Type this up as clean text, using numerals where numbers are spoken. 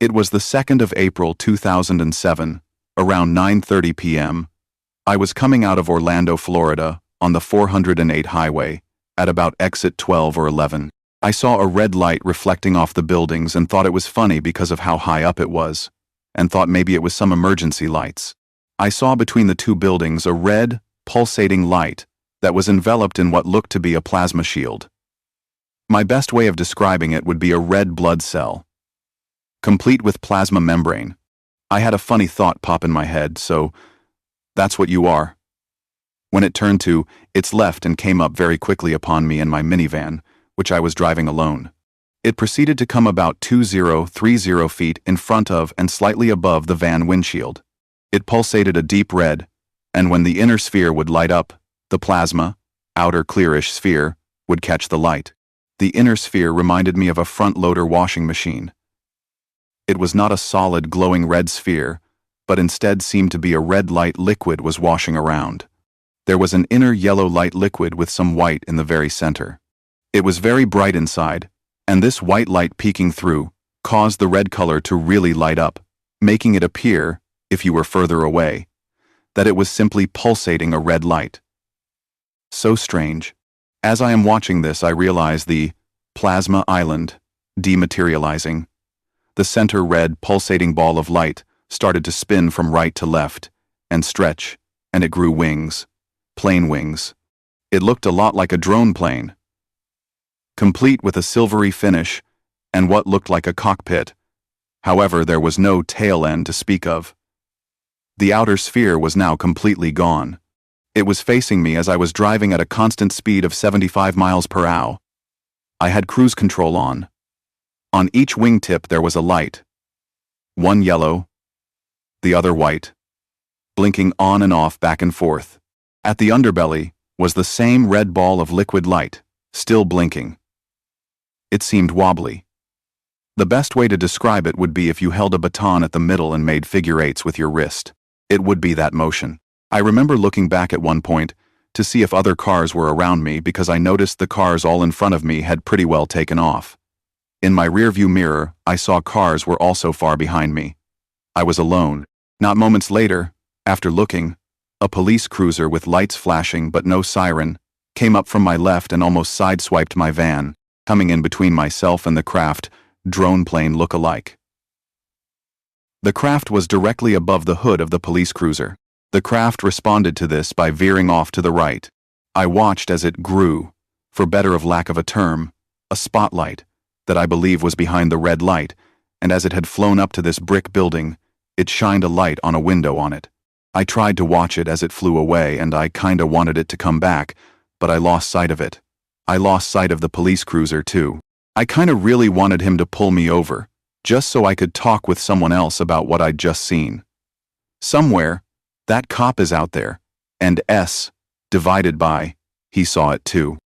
It was the 2nd of April 2007, around 9:30 p.m. I was coming out of Orlando, Florida, on the 408 highway, at about exit 12 or 11. I saw a red light reflecting off the buildings and thought it was funny because of how high up it was, and thought maybe it was some emergency lights. I saw between the two buildings a red, pulsating light that was enveloped in what looked to be a plasma shield. My best way of describing it would be a red blood cell, complete with plasma membrane. I had a funny thought pop in my head, so that's what you are. When it turned to its left and came up very quickly upon me in my minivan, which I was driving alone. It proceeded to come about 20-30 feet in front of and slightly above the van windshield. It pulsated a deep red, and when the inner sphere would light up, the plasma, outer clearish sphere, would catch the light. The inner sphere reminded me of a front-loader washing machine. It was not a solid glowing red sphere, but instead seemed to be a red light liquid was washing around. There was an inner yellow light liquid with some white in the very center. It was very bright inside, and this white light peeking through caused the red color to really light up, making it appear, if you were further away, that it was simply pulsating a red light. So strange. As I am watching this, I realize the plasma island dematerializing. The center red pulsating ball of light started to spin from right to left and stretch, and it grew wings, plane wings. It looked a lot like a drone plane, complete with a silvery finish and what looked like a cockpit. However, there was no tail end to speak of. The outer sphere was now completely gone. It was facing me as I was driving at a constant speed of 75 miles per hour. I had cruise control on. On each wingtip there was a light. One yellow, the other white, blinking on and off back and forth. At the underbelly was the same red ball of liquid light, still blinking. It seemed wobbly. The best way to describe it would be if you held a baton at the middle and made figure eights with your wrist. It would be that motion. I remember looking back at one point to see if other cars were around me because I noticed the cars all in front of me had pretty well taken off. In my rearview mirror, I saw cars were also far behind me. I was alone. Not moments later, after looking, a police cruiser with lights flashing but no siren came up from my left and almost sideswiped my van, coming in between myself and the craft drone plane look-alike. The craft was directly above the hood of the police cruiser. The craft responded to this by veering off to the right. I watched as it grew, for better of lack of a term, a spotlight that I believe was behind the red light, and as it had flown up to this brick building, it shined a light on a window on it. I tried to watch it as it flew away, and I kinda wanted it to come back, but I lost sight of it. I lost sight of the police cruiser too. I kinda really wanted him to pull me over, just so I could talk with someone else about what I'd just seen. Somewhere, that cop is out there, and S, divided by, he saw it too.